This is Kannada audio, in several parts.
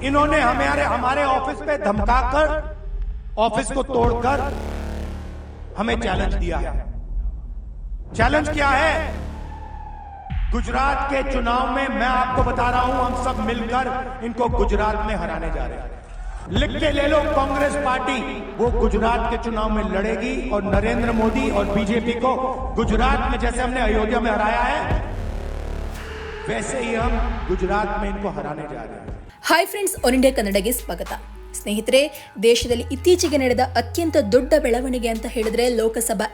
इन्होंने हमारे ऑफिस पे धमकाकर, ऑफिस को तोड़कर हमें चैलेंज दिया है। चैलेंज क्या है? गुजरात के चुनाव में मैं आपको बता रहा हूं, हम सब मिलकर इनको गुजरात में हराने जा रहे हैं। लिख के ले लो, कांग्रेस पार्टी वो गुजरात के चुनाव में लड़ेगी और नरेंद्र मोदी और बीजेपी को गुजरात में जैसे हमने अयोध्या में हराया है, वैसे ही हम गुजरात में इनको हराने जा रहे हैं। ಹಾಯ್ ಫ್ರೆಂಡ್ಸ್, ಆಲ್ ಇಂಡಿಯಾ ಕನ್ನಡಗೆ ಸ್ವಾಗತ. ಸ್ನೇಹಿತರೆ, ದೇಶದಲ್ಲಿ ಇತ್ತೀಚೆಗೆ ನಡೆದ ಅತ್ಯಂತ ದೊಡ್ಡ ಬೆಳವಣಿಗೆ ಅಂತ ಹೇಳಿದ್ರೆ ಲೋಕಸಭಾ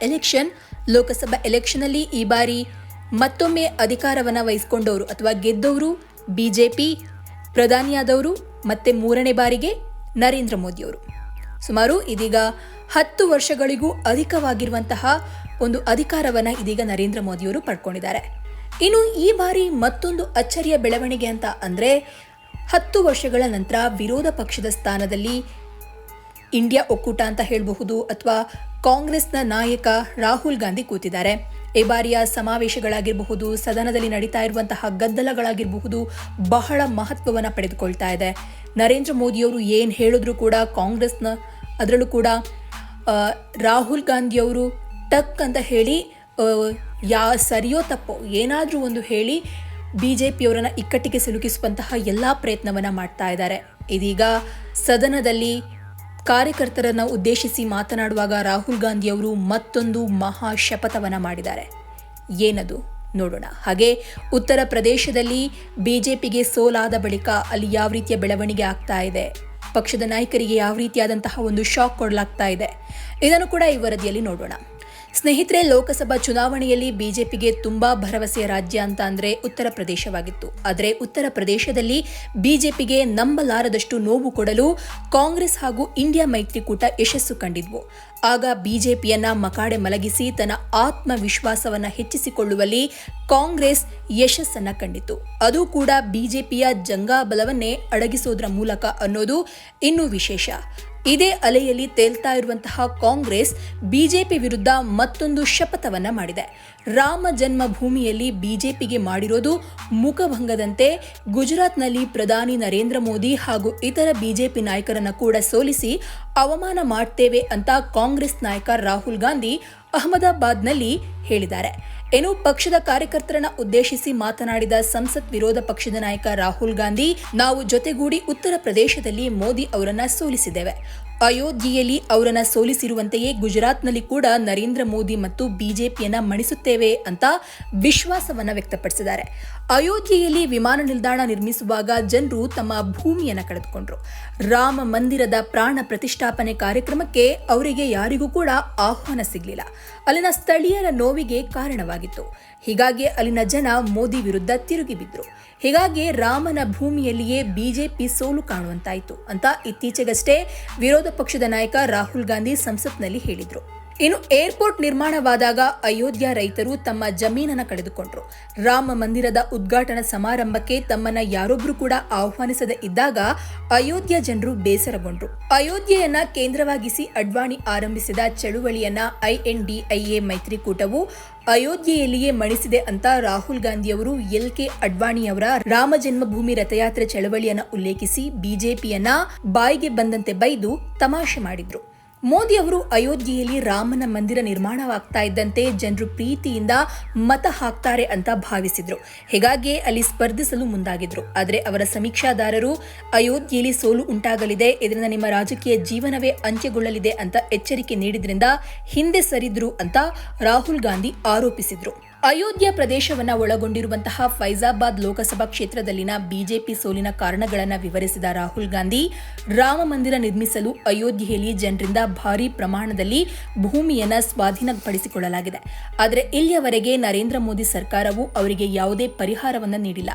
ಎಲೆಕ್ಷನ್ ಅಲ್ಲಿ ಈ ಬಾರಿ ಮತ್ತೊಮ್ಮೆ ಅಧಿಕಾರವನ್ನ ವಹಿಸಿಕೊಂಡವರು ಅಥವಾ ಗೆದ್ದವರು ಬಿಜೆಪಿ, ಪ್ರಧಾನಿಯಾದವರು ಮತ್ತೆ ಮೂರನೇ ಬಾರಿಗೆ ನರೇಂದ್ರ ಮೋದಿಯವರು. ಸುಮಾರು ಇದೀಗ 10 ವರ್ಷಗಳಿಗೂ ಅಧಿಕವಾಗಿರುವಂತಹ ಒಂದು ಅಧಿಕಾರವನ್ನ ಇದೀಗ ನರೇಂದ್ರ ಮೋದಿಯವರು ಪಡ್ಕೊಂಡಿದ್ದಾರೆ. ಇನ್ನು ಈ ಬಾರಿ ಮತ್ತೊಂದು ಅಚ್ಚರಿಯ ಬೆಳವಣಿಗೆ ಅಂತ ಅಂದ್ರೆ 10 ವರ್ಷಗಳ ನಂತರ ವಿರೋಧ ಪಕ್ಷದ ಸ್ಥಾನದಲ್ಲಿ ಇಂಡಿಯಾ ಒಕ್ಕೂಟ ಅಂತ ಹೇಳಬಹುದು ಅಥವಾ ಕಾಂಗ್ರೆಸ್ನ ನಾಯಕ ರಾಹುಲ್ ಗಾಂಧಿ ಕೂತಿದ್ದಾರೆ. ಈ ಬಾರಿಯ ಸಮಾವೇಶಗಳಾಗಿರಬಹುದು, ಸದನದಲ್ಲಿ ನಡೀತಾ ಇರುವಂತಹ ಗದ್ದಲಗಳಾಗಿರಬಹುದು, ಬಹಳ ಮಹತ್ವವನ್ನು ಪಡೆದುಕೊಳ್ತಾ ಇದೆ. ನರೇಂದ್ರ ಮೋದಿಯವರು ಏನು ಹೇಳಿದ್ರು ಕೂಡ ಕಾಂಗ್ರೆಸ್ನ ಅದರಲ್ಲೂ ಕೂಡ ರಾಹುಲ್ ಗಾಂಧಿಯವರು ಟಕ್ ಅಂತ ಹೇಳಿ ಸರಿಯೋ ತಪ್ಪೋ ಏನಾದರೂ ಒಂದು ಹೇಳಿ ಬಿಜೆಪಿಯವರನ್ನ ಇಕ್ಕಟ್ಟಿಗೆ ಸಿಲುಕಿಸುವಂತಹ ಎಲ್ಲ ಪ್ರಯತ್ನವನ್ನ ಮಾಡ್ತಾ ಇದ್ದಾರೆ. ಇದೀಗ ಸದನದಲ್ಲಿ ಕಾರ್ಯಕರ್ತರನ್ನ ಉದ್ದೇಶಿಸಿ ಮಾತನಾಡುವಾಗ ರಾಹುಲ್ ಗಾಂಧಿಯವರು ಮತ್ತೊಂದು ಮಹಾ ಶಪಥವನ್ನ ಮಾಡಿದ್ದಾರೆ. ಏನದು ನೋಡೋಣ. ಹಾಗೆ ಉತ್ತರ ಪ್ರದೇಶದಲ್ಲಿ ಬಿಜೆಪಿಗೆ ಸೋಲಾದ ಬಳಿಕ ಅಲ್ಲಿ ಯಾವ ರೀತಿಯ ಬೆಳವಣಿಗೆ ಆಗ್ತಾ ಇದೆ, ಪಕ್ಷದ ನಾಯಕರಿಗೆ ಯಾವ ರೀತಿಯಾದಂತಹ ಒಂದು ಶಾಕ್ ಕೊಡಲಾಗ್ತಾ ಇದೆ, ಇದನ್ನು ಕೂಡ ಈ ವರದಿಯಲ್ಲಿ ನೋಡೋಣ. ಸ್ನೇಹಿತರೆ, ಲೋಕಸಭಾ ಚುನಾವಣೆಯಲ್ಲಿ ಬಿಜೆಪಿಗೆ ತುಂಬಾ ಭರವಸೆಯ ರಾಜ್ಯ ಅಂತ ಅಂದ್ರೆ ಉತ್ತರ ಪ್ರದೇಶವಾಗಿತ್ತು. ಆದರೆ ಉತ್ತರ ಪ್ರದೇಶದಲ್ಲಿ ಬಿಜೆಪಿಗೆ ನಂಬಲಾರದಷ್ಟು ನೋವು ಕೊಡಲು ಕಾಂಗ್ರೆಸ್ ಹಾಗೂ ಇಂಡಿಯಾ ಮೈತ್ರಿಕೂಟ ಯಶಸ್ಸು ಕಂಡಿದ್ವು. ಆಗ ಬಿಜೆಪಿಯನ್ನ ಮಕಾಡೆ ಮಲಗಿಸಿ ತನ್ನ ಆತ್ಮವಿಶ್ವಾಸವನ್ನ ಹೆಚ್ಚಿಸಿಕೊಳ್ಳುವಲ್ಲಿ ಕಾಂಗ್ರೆಸ್ ಯಶಸ್ಸನ್ನ ಕಂಡಿತು. ಅದು ಕೂಡ ಬಿಜೆಪಿಯ ಜಂಗಾಬಲವನ್ನೇ ಅಡಗಿಸೋದ್ರ ಮೂಲಕ ಅನ್ನೋದು ಇನ್ನೂ ವಿಶೇಷ. ಇದೇ ಅಲೆಯಲ್ಲಿ ತೇಲ್ತಾ ಇರುವಂತಹ ಕಾಂಗ್ರೆಸ್ ಬಿಜೆಪಿ ವಿರುದ್ಧ ಮತ್ತೊಂದು ಶಪಥವನ್ನ ಮಾಡಿದೆ. ರಾಮ ಜನ್ಮಭೂಮಿಯಲ್ಲಿ ಬಿಜೆಪಿಗೆ ಮಾಡಿರೋದು ಮುಖಭಂಗದಂತೆ ಗುಜರಾತ್ನಲ್ಲಿ ಪ್ರಧಾನಿ ನರೇಂದ್ರ ಮೋದಿ ಹಾಗೂ ಇತರ ಬಿಜೆಪಿ ನಾಯಕರನ್ನ ಕೂಡ ಸೋಲಿಸಿ ಅವಮಾನ ಮಾಡ್ತೇವೆ ಅಂತ ಕಾಂಗ್ರೆಸ್ ನಾಯಕ ರಾಹುಲ್ ಗಾಂಧಿ ಅಹಮದಾಬಾದ್ನಲ್ಲಿ ಹೇಳಿದ್ದಾರೆ. ಏನು ಪಕ್ಷದ ಕಾರ್ಯಕರ್ತರನ್ನ ಉದ್ದೇಶಿಸಿ ಮಾತನಾಡಿದ ಸಂಸತ್ ವಿರೋಧ ಪಕ್ಷದ ನಾಯಕ ರಾಹುಲ್ ಗಾಂಧಿ, ನಾವು ಜೊತೆಗೂಡಿ ಉತ್ತರ ಪ್ರದೇಶದಲ್ಲಿ ಮೋದಿ ಅವರನ್ನ ಸೋಲಿಸಿದ್ದೇವೆ. ಅಯೋಧ್ಯೆಯಲ್ಲಿ ಅವರನ್ನ ಸೋಲಿಸಿರುವಂತೆಯೇ ಗುಜರಾತ್ನಲ್ಲಿ ಕೂಡ ನರೇಂದ್ರ ಮೋದಿ ಮತ್ತು ಬಿಜೆಪಿಯನ್ನ ಮಣಿಸುತ್ತೇವೆ ಅಂತ ವಿಶ್ವಾಸವನ್ನ ವ್ಯಕ್ತಪಡಿಸಿದ್ದಾರೆ. ಅಯೋಧ್ಯೆಯಲ್ಲಿ ವಿಮಾನ ನಿಲ್ದಾಣ ನಿರ್ಮಿಸುವಾಗ ಜನರು ತಮ್ಮ ಭೂಮಿಯನ್ನ ಕಳೆದುಕೊಂಡ್ರು. ರಾಮ ಮಂದಿರದ ಪ್ರಾಣ ಪ್ರತಿಷ್ಠಾಪನೆ ಕಾರ್ಯಕ್ರಮಕ್ಕೆ ಅವರಿಗೆ ಯಾರಿಗೂ ಕೂಡ ಆಹ್ವಾನ ಸಿಗಲಿಲ್ಲ. ಅಲ್ಲಿನ ಸ್ಥಳೀಯರ ನೋವಿಗೆ ಕಾರಣವಾಗಿತ್ತು. ಹೀಗಾಗಿ ಅಲ್ಲಿನ ಜನ ಮೋದಿ ವಿರುದ್ಧ ತಿರುಗಿ ಬಿದ್ರು. ಹೀಗಾಗಿ ರಾಮನ ಭೂಮಿಯಲ್ಲಿಯೇ ಬಿಜೆಪಿ ಸೋಲು ಕಾಣುವಂತಾಯಿತು ಅಂತ ಇತ್ತೀಚೆಗಷ್ಟೇ ವಿರೋಧ ಪಕ್ಷದ ನಾಯಕ ರಾಹುಲ್ ಗಾಂಧಿ ಸಂಸತ್ನಲ್ಲಿ ಹೇಳಿದ್ರು. ಇನ್ನು ಏರ್ಪೋರ್ಟ್ ನಿರ್ಮಾಣವಾದಾಗ ಅಯೋಧ್ಯ ರೈತರು ತಮ್ಮ ಜಮೀನನ್ನ ಕಳೆದುಕೊಂಡ್ರು. ರಾಮ ಮಂದಿರದ ಉದ್ಘಾಟನಾ ಸಮಾರಂಭಕ್ಕೆ ತಮ್ಮನ್ನ ಯಾರೊಬ್ರು ಕೂಡ ಆಹ್ವಾನಿಸದೆ ಇದ್ದಾಗ ಅಯೋಧ್ಯ ಜನರು ಬೇಸರಗೊಂಡ್ರು. ಅಯೋಧ್ಯೆಯನ್ನ ಕೇಂದ್ರವಾಗಿಸಿ ಅಡ್ವಾಣಿ ಆರಂಭಿಸಿದ ಚಳುವಳಿಯನ್ನ INDIA ಮೈತ್ರಿಕೂಟವು ಅಯೋಧ್ಯೆಯಲ್ಲಿಯೇ ಮಣಿಸಿದೆ ಅಂತ ರಾಹುಲ್ ಗಾಂಧಿಯವರು LK ಅಡ್ವಾಣಿಯವರ ರಾಮ ಜನ್ಮಭೂಮಿ ರಥಯಾತ್ರೆ ಚಳವಳಿಯನ್ನ ಉಲ್ಲೇಖಿಸಿ ಬಿಜೆಪಿಯನ್ನ ಬಾಯಿಗೆ ಬಂದಂತೆ ಬೈದು ತಮಾಷೆ ಮಾಡಿದ್ರು. ಮೋದಿ ಅವರು ಅಯೋಧ್ಯೆಯಲ್ಲಿ ರಾಮನ ಮಂದಿರ ನಿರ್ಮಾಣವಾಗ್ತಾ ಇದ್ದಂತೆ ಜನರು ಪ್ರೀತಿಯಿಂದ ಮತ ಹಾಕ್ತಾರೆ ಅಂತ ಭಾವಿಸಿದ್ರು. ಹೀಗಾಗಿ ಅಲ್ಲಿ ಸ್ಪರ್ಧಿಸಲು ಮುಂದಾಗಿದ್ರು. ಆದರೆ ಅವರ ಸಮೀಕ್ಷಾದಾರರು ಅಯೋಧ್ಯೆಯಲ್ಲಿ ಸೋಲು ಉಂಟಾಗಲಿದೆ, ಇದರಿಂದ ನಿಮ್ಮ ರಾಜಕೀಯ ಜೀವನವೇ ಅಂತ್ಯಗೊಳ್ಳಲಿದೆ ಅಂತ ಎಚ್ಚರಿಕೆ ನೀಡಿದ್ರಿಂದ ಹಿಂದೆ ಸರಿದ್ರು ಅಂತ ರಾಹುಲ್ ಗಾಂಧಿ ಆರೋಪಿಸಿದ್ರು. ಅಯೋಧ್ಯ ಪ್ರದೇಶವನ್ನ ಒಳಗೊಂಡಿರುವಂತಹ ಫೈಜಾಬಾದ್ ಲೋಕಸಭಾ ಕ್ಷೇತ್ರದಲ್ಲಿನ ಬಿಜೆಪಿ ಸೋಲಿನ ಕಾರಣಗಳನ್ನು ವಿವರಿಸಿದ ರಾಹುಲ್ ಗಾಂಧಿ, ರಾಮ ಮಂದಿರ ನಿರ್ಮಿಸಲು ಅಯೋಧ್ಯೆಯಲ್ಲಿ ಜನರಿಂದ ಭಾರೀ ಪ್ರಮಾಣದಲ್ಲಿ ಭೂಮಿಯನ್ನ ಸ್ವಾಧೀನಪಡಿಸಿಕೊಳ್ಳಲಾಗಿದೆ. ಆದರೆ ಇಲ್ಲಿಯವರೆಗೆ ನರೇಂದ್ರ ಮೋದಿ ಸರ್ಕಾರವು ಅವರಿಗೆ ಯಾವುದೇ ಪರಿಹಾರವನ್ನು ನೀಡಿಲ್ಲ.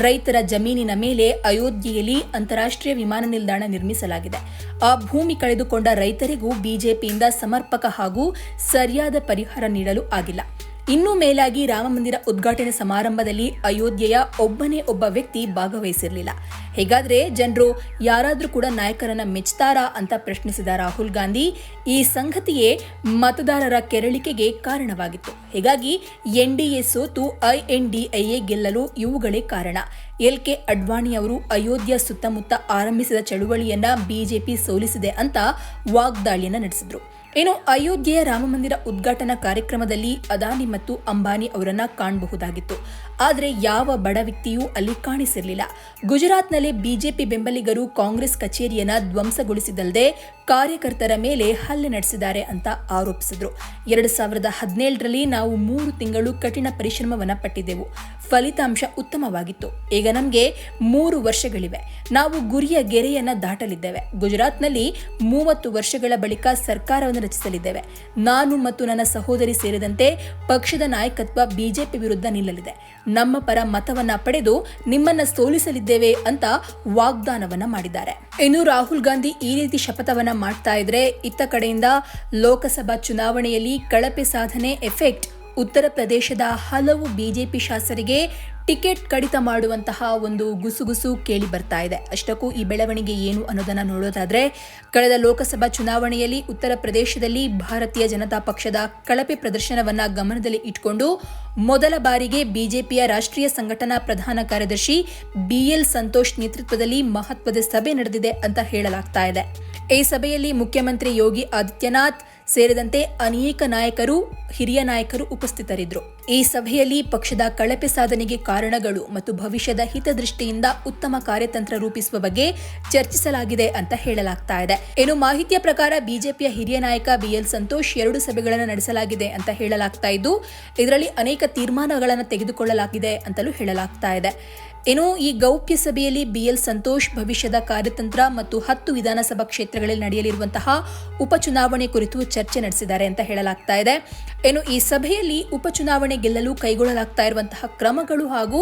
ರೈತರ ಜಮೀನಿನ ಮೇಲೆ ಅಯೋಧ್ಯೆಯಲ್ಲಿ ಅಂತಾರಾಷ್ಟ್ರೀಯ ವಿಮಾನ ನಿಲ್ದಾಣ ನಿರ್ಮಿಸಲಾಗಿದೆ. ಆ ಭೂಮಿ ಕಳೆದುಕೊಂಡ ರೈತರಿಗೂ ಬಿಜೆಪಿಯಿಂದ ಸಮರ್ಪಕ ಹಾಗೂ ಸರಿಯಾದ ಪರಿಹಾರ ನೀಡಲು ಆಗಿಲ್ಲ. ಇನ್ನೂ ಮೇಲಾಗಿ ರಾಮಮಂದಿರ ಉದ್ಘಾಟನೆ ಸಮಾರಂಭದಲ್ಲಿ ಅಯೋಧ್ಯೆಯ ಒಬ್ಬನೇ ಒಬ್ಬ ವ್ಯಕ್ತಿ ಭಾಗವಹಿಸಿರಲಿಲ್ಲ. ಹೇಗಾದ್ರೆ ಜನರು ಯಾರಾದ್ರೂ ಕೂಡ ನಾಯಕರನ್ನ ಮೆಚ್ತಾರಾ ಅಂತ ಪ್ರಶ್ನಿಸಿದ ರಾಹುಲ್ ಗಾಂಧಿ, ಈ ಸಂಗತಿಯೇ ಮತದಾರರ ಕೆರಳಿಕೆಗೆ ಕಾರಣವಾಗಿತ್ತು. ಹೀಗಾಗಿ ಎನ್ಡಿಎ ಸೋತು INDIA ಗೆಲ್ಲಲು ಇವುಗಳೇ ಕಾರಣ. LK ಅಡ್ವಾಣಿ ಅವರು ಅಯೋಧ್ಯ ಸುತ್ತಮುತ್ತ ಆರಂಭಿಸಿದ ಚಳುವಳಿಯನ್ನ ಬಿಜೆಪಿ ಸೋಲಿಸಿದೆ ಅಂತ ವಾಗ್ದಾಳಿಯನ್ನ ನಡೆಸಿದ್ರು. ಇನ್ನು ಅಯೋಧ್ಯೆಯ ರಾಮಮಂದಿರ ಉದ್ಘಾಟನಾ ಕಾರ್ಯಕ್ರಮದಲ್ಲಿ ಅದಾನಿ ಮತ್ತು ಅಂಬಾನಿ ಅವರನ್ನ ಕಾಣಬಹುದಾಗಿತ್ತು. ಆದರೆ ಯಾವ ಬಡ ವ್ಯಕ್ತಿಯೂ ಅಲ್ಲಿ ಕಾಣಿಸಿರಲಿಲ್ಲ. ಗುಜರಾತ್ನಲ್ಲಿ ಬಿಜೆಪಿ ಬೆಂಬಲಿಗರು ಕಾಂಗ್ರೆಸ್ ಕಚೇರಿಯನ್ನ ಧ್ವಂಸಗೊಳಿಸಿದಲ್ಲದೆ ಕಾರ್ಯಕರ್ತರ ಮೇಲೆ ಹಲ್ಲೆ ನಡೆಸಿದ್ದಾರೆ ಅಂತ ಆರೋಪಿಸಿದ್ರು. 2017ರಲ್ಲಿ ನಾವು 3 ತಿಂಗಳು ಕಠಿಣ ಪರಿಶ್ರಮವನ್ನ ಪಟ್ಟಿದ್ದೆವು. ಫಲಿತಾಂಶ ಉತ್ತಮವಾಗಿತ್ತು. ಈಗ ನಮಗೆ 3 ವರ್ಷಗಳಿವೆ. ನಾವು ಗುರಿಯ ಗೆರೆಯನ್ನ ದಾಟಲಿದ್ದೇವೆ. ಗುಜರಾತ್ನಲ್ಲಿ 30 ವರ್ಷಗಳ ಬಳಿಕ ಸರ್ಕಾರವನ್ನು ರಚಿಸಲಿದ್ದೇವೆ. ನಾನು ಮತ್ತು ನನ್ನ ಸಹೋದರಿ ಸೇರಿದಂತೆ ಪಕ್ಷದ ನಾಯಕತ್ವ ಬಿಜೆಪಿ ವಿರುದ್ಧ ನಿಲ್ಲಲಿದೆ. ನಮ್ಮ ಪರ ಮತವನ್ನ ಪಡೆದು ನಿಮ್ಮನ್ನ ಸೋಲಿಸಲಿದ್ದೇವೆ ಅಂತ ವಾಗ್ದಾನವನ್ನ ಮಾಡಿದ್ದಾರೆ. ಇನ್ನು ರಾಹುಲ್ ಗಾಂಧಿ ಈ ರೀತಿ ಶಪಥವನ್ನ ಮಾಡ್ತಾ ಇದ್ರೆ, ಇತ್ತ ಕಡೆಯಿಂದ ಲೋಕಸಭಾ ಚುನಾವಣೆಯಲ್ಲಿ ಕಳಪೆ ಸಾಧನೆ ಎಫೆಕ್ಟ್ ಉತ್ತರ ಪ್ರದೇಶದ ಹಲವು ಬಿಜೆಪಿ ಶಾಸಕರಿಗೆ ಟಿಕೆಟ್ ಕಡಿತ ಮಾಡುವಂತಹ ಒಂದು ಗುಸುಗುಸು ಕೇಳಿ ಬರ್ತಾ ಇದೆ. ಅಷ್ಟಕ್ಕೂ ಈ ಬೆಳವಣಿಗೆ ಏನು ಅನ್ನೋದನ್ನ ನೋಡೋದಾದ್ರೆ, ಕಳೆದ ಲೋಕಸಭಾ ಚುನಾವಣೆಯಲ್ಲಿ ಉತ್ತರ ಪ್ರದೇಶದಲ್ಲಿ ಭಾರತೀಯ ಜನತಾ ಪಕ್ಷದ ಕಳಪೆ ಪ್ರದರ್ಶನವನ್ನ ಗಮನದಲ್ಲಿ ಇಟ್ಕೊಂಡು ಮೊದಲ ಬಾರಿಗೆ ಬಿಜೆಪಿಯ ರಾಷ್ಟ್ರೀಯ ಸಂಘಟನಾ ಪ್ರಧಾನ ಕಾರ್ಯದರ್ಶಿ BL ಸಂತೋಷ್ ನೇತೃತ್ವದಲ್ಲಿ ಮಹತ್ವದ ಸಭೆ ನಡೆದಿದೆ ಅಂತ ಹೇಳಲಾಗ್ತಾ ಇದೆ. ಈ ಸಭೆಯಲ್ಲಿ ಮುಖ್ಯಮಂತ್ರಿ ಯೋಗಿ ಆದಿತ್ಯನಾಥ್ ಸೇರಿದಂತೆ ಅನೇಕ ನಾಯಕರು, ಹಿರಿಯ ನಾಯಕರು ಉಪಸ್ಥಿತರಿದ್ದರು. ಈ ಸಭೆಯಲ್ಲಿ ಪಕ್ಷದ ಕಳಪೆ ಸಾಧನೆಗೆ ಕಾರಣಗಳು ಮತ್ತು ಭವಿಷ್ಯದ ಹಿತದೃಷ್ಟಿಯಿಂದ ಉತ್ತಮ ಕಾರ್ಯತಂತ್ರ ರೂಪಿಸುವ ಬಗ್ಗೆ ಚರ್ಚಿಸಲಾಗಿದೆ ಅಂತ ಹೇಳಲಾಗ್ತಾ ಇದೆ. ಇನ್ನು ಮಾಹಿತಿಯ ಪ್ರಕಾರ ಬಿಜೆಪಿಯ ಹಿರಿಯ ನಾಯಕ BL ಸಂತೋಷ್ 2 ಸಭೆಗಳನ್ನು ನಡೆಸಲಾಗಿದೆ ಅಂತ ಹೇಳಲಾಗ್ತಾ ಇದ್ದು, ಇದರಲ್ಲಿ ಅನೇಕ ತೀರ್ಮಾನಗಳನ್ನು ತೆಗೆದುಕೊಳ್ಳಲಾಗಿದೆ ಅಂತಲೂ ಹೇಳಲಾಗ್ತಾ ಇದೆ. ಇನ್ನು ಈ ಗೌಪ್ಯ ಸಭೆಯಲ್ಲಿ BL ಸಂತೋಷ್ ಭವಿಷ್ಯದ ಕಾರ್ಯತಂತ್ರ ಮತ್ತು 10 ವಿಧಾನಸಭಾ ಕ್ಷೇತ್ರಗಳಲ್ಲಿ ನಡೆಯಲಿರುವಂತಹ ಉಪಚುನಾವಣೆ ಕುರಿತು ಚರ್ಚೆ ನಡೆಸಿದ್ದಾರೆ ಅಂತ ಹೇಳಲಾಗ್ತಾ ಇದೆ. ಇನ್ನು ಈ ಸಭೆಯಲ್ಲಿ ಉಪಚುನಾವಣೆ ಗೆಲ್ಲಲು ಕೈಗೊಳ್ಳಲಾಗ್ತಾ ಇರುವಂತಹ ಕ್ರಮಗಳು ಹಾಗೂ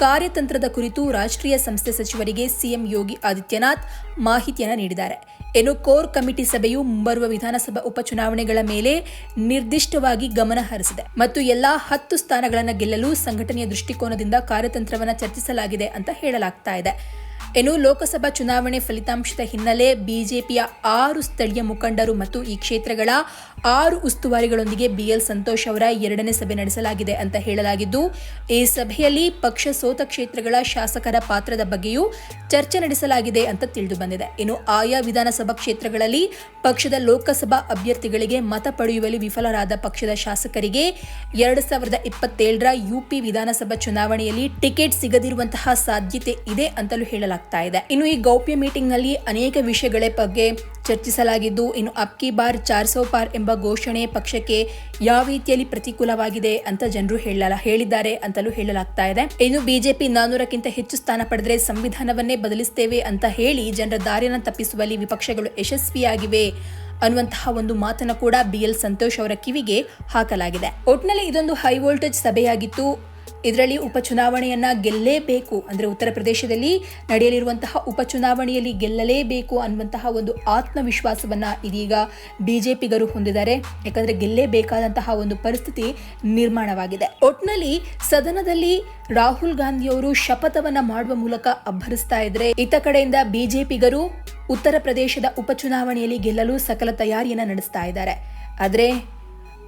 ಕಾರ್ಯತಂತ್ರದ ಕುರಿತು ರಾಷ್ಟ್ರೀಯ ಸಂಸ್ಥೆ ಸಚಿವರಿಗೆ ಸಿಎಂ ಯೋಗಿ ಆದಿತ್ಯನಾಥ್ ಮಾಹಿತಿಯನ್ನು ನೀಡಿದ್ದಾರೆ. ಇನ್ನು ಕೋರ್ ಕಮಿಟಿ ಸಭೆಯು ಮುಂಬರುವ ವಿಧಾನಸಭಾ ಉಪಚುನಾವಣೆಗಳ ಮೇಲೆ ನಿರ್ದಿಷ್ಟವಾಗಿ ಗಮನ ಹರಿಸಿದೆ ಮತ್ತು ಎಲ್ಲಾ 10 ಸ್ಥಾನಗಳನ್ನು ಗೆಲ್ಲಲು ಸಂಘಟನೆಯ ದೃಷ್ಟಿಕೋನದಿಂದ ಕಾರ್ಯತಂತ್ರವನ್ನು ಚರ್ಚಿಸಲಾಗಿದೆ ಅಂತ ಹೇಳಲಾಗ್ತಾ ಇದೆ. ಇನ್ನು ಲೋಕಸಭಾ ಚುನಾವಣೆ ಫಲಿತಾಂಶದ ಹಿನ್ನೆಲೆ ಬಿಜೆಪಿಯ 6 ಸ್ಥಳೀಯ ಮುಖಂಡರು ಮತ್ತು ಈ ಕ್ಷೇತ್ರಗಳ 6 ಉಸ್ತುವಾರಿಗಳೊಂದಿಗೆ BL ಸಂತೋಷ್ ಅವರ 2ನೇ ಸಭೆ ನಡೆಸಲಾಗಿದೆ ಅಂತ ಹೇಳಲಾಗಿದ್ದು, ಈ ಸಭೆಯಲ್ಲಿ ಪಕ್ಷ ಸೋತ ಕ್ಷೇತ್ರಗಳ ಶಾಸಕರ ಪಾತ್ರದ ಬಗ್ಗೆಯೂ ಚರ್ಚೆ ನಡೆಸಲಾಗಿದೆ ಅಂತ ತಿಳಿದು ಬಂದಿದೆ. ಇನ್ನು ಆಯಾ ವಿಧಾನಸಭಾ ಕ್ಷೇತ್ರಗಳಲ್ಲಿ ಪಕ್ಷದ ಲೋಕಸಭಾ ಅಭ್ಯರ್ಥಿಗಳಿಗೆ ಮತ ಪಡೆಯುವಲ್ಲಿ ವಿಫಲರಾದ ಪಕ್ಷದ ಶಾಸಕರಿಗೆ 2027ರ UP ವಿಧಾನಸಭಾ ಚುನಾವಣೆಯಲ್ಲಿ ಟಿಕೆಟ್ ಸಿಗದಿರುವಂತಹ ಸಾಧ್ಯತೆ ಇದೆ ಅಂತಲೂ ಹೇಳಲಾಗಿದೆ. ಇನ್ನು ಈ ಗೌಪ್ಯ ಮೀಟಿಂಗ್ ನಲ್ಲಿ ಅನೇಕ ವಿಷಯಗಳ ಬಗ್ಗೆ ಚರ್ಚಿಸಲಾಗಿದ್ದು, ಇನ್ನು ಅಬ್ ಕಿ ಬಾರ್ 400 ಪಾರ್ ಎಂಬ ಘೋಷಣೆ ಪಕ್ಷಕ್ಕೆ ಯಾವ ರೀತಿಯಲ್ಲಿ ಪ್ರತಿಕೂಲವಾಗಿದೆ ಅಂತ ಜನರು ಹೇಳಿದ್ದಾರೆ ಅಂತಲೂ ಹೇಳಲಾಗ್ತಾ ಇದೆ. ಇನ್ನು ಬಿಜೆಪಿ 400ಕ್ಕಿಂತ ಹೆಚ್ಚು ಸ್ಥಾನ ಪಡೆದರೆ ಸಂವಿಧಾನವನ್ನೇ ಬದಲಿಸುತ್ತೇವೆ ಅಂತ ಹೇಳಿ ಜನರ ದಾರಿಯನ್ನು ತಪ್ಪಿಸುವಲ್ಲಿ ವಿಪಕ್ಷಗಳು ಯಶಸ್ವಿಯಾಗಿವೆ ಅನ್ನುವಂತಹ ಒಂದು ಮಾತನ್ನು ಕೂಡ BL ಸಂತೋಷ್ ಅವರ ಕಿವಿಗೆ ಹಾಕಲಾಗಿದೆ. ಒಟ್ಟಿನಲ್ಲಿ ಇದೊಂದು ಹೈ ವೋಲ್ಟೇಜ್ ಸಭೆಯಾಗಿತ್ತು. ಇದರಲ್ಲಿ ಉಪಚುನಾವಣೆಯನ್ನ ಗೆಲ್ಲೇಬೇಕು, ಅಂದ್ರೆ ಉತ್ತರ ಪ್ರದೇಶದಲ್ಲಿ ನಡೆಯಲಿರುವಂತಹ ಉಪಚುನಾವಣೆಯಲ್ಲಿ ಗೆಲ್ಲಲೇಬೇಕು ಅನ್ನುವಂತಹ ಒಂದು ಆತ್ಮವಿಶ್ವಾಸವನ್ನ ಇದೀಗ ಬಿಜೆಪಿಗರು ಹೊಂದಿದ್ದಾರೆ. ಯಾಕಂದ್ರೆ ಗೆಲ್ಲೇಬೇಕಾದಂತಹ ಒಂದು ಪರಿಸ್ಥಿತಿ ನಿರ್ಮಾಣವಾಗಿದೆ. ಒಟ್ನಲ್ಲಿ ಸದನದಲ್ಲಿ ರಾಹುಲ್ ಗಾಂಧಿ ಅವರು ಶಪಥವನ್ನ ಮಾಡುವ ಮೂಲಕ ಅಬ್ಬರಿಸ್ತಾ ಇದ್ರೆ, ಇತ್ತ ಕಡೆಯಿಂದ ಬಿಜೆಪಿಗರು ಉತ್ತರ ಪ್ರದೇಶದ ಉಪಚುನಾವಣೆಯಲ್ಲಿ ಗೆಲ್ಲಲು ಸಕಲ ತಯಾರಿಯನ್ನ ನಡೆಸ್ತಾ ಇದ್ದಾರೆ. ಆದ್ರೆ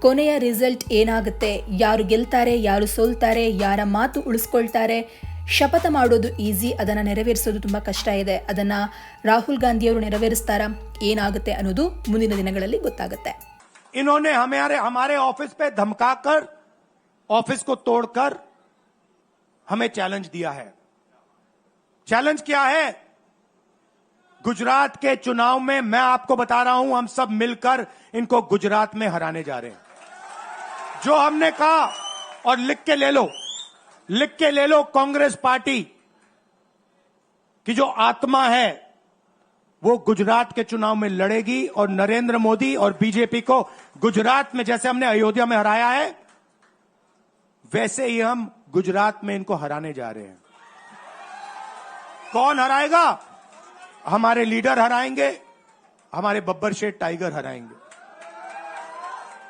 ಕೊನೆಯ ರಿಸಲ್ಟ್ ಏನಾಗುತ್ತೆ, ಯಾರು ಗೆಲ್ತಾರೆ, ಯಾರು ಸೋಲ್ತಾರೆ, ಯಾರ ಮಾತು ಉಳಿಸ್ಕೊಳ್ತಾರೆ, ಶಪಥ ಮಾಡೋದು ಈಸಿ, ಅದನ್ನು ನೆರವೇರಿಸೋದು ತುಂಬ ಕಷ್ಟ ಇದೆ. ಅದನ್ನು ರಾಹುಲ್ ಗಾಂಧಿಯವರು ನೆರವೇರಿಸ್ತಾರಾ, ಏನಾಗುತ್ತೆ ಅನ್ನೋದು ಮುಂದಿನ ದಿನಗಳಲ್ಲಿ ಗೊತ್ತಾಗುತ್ತೆ. इन्होंने हमारे ऑफिस पे धमकाकर, ऑफिस को तोड़कर हमें चैलेंज दिया है. चैलेंज क्या है? गुजरात के चुनाव में मैं आपको बता रहा हूं, हम सब मिलकर इनको गुजरात में हराने जा रहे हैं. जो हमने कहा, और लिख के ले लो, कांग्रेस पार्टी की जो आत्मा है वो गुजरात के चुनाव में लड़ेगी और नरेंद्र मोदी और बीजेपी को गुजरात में, जैसे हमने अयोध्या में हराया है, वैसे ही हम गुजरात में इनको हराने जा रहे हैं. कौन हराएगा? हमारे लीडर हराएंगे, हमारे बब्बर शेठ टाइगर हराएंगे.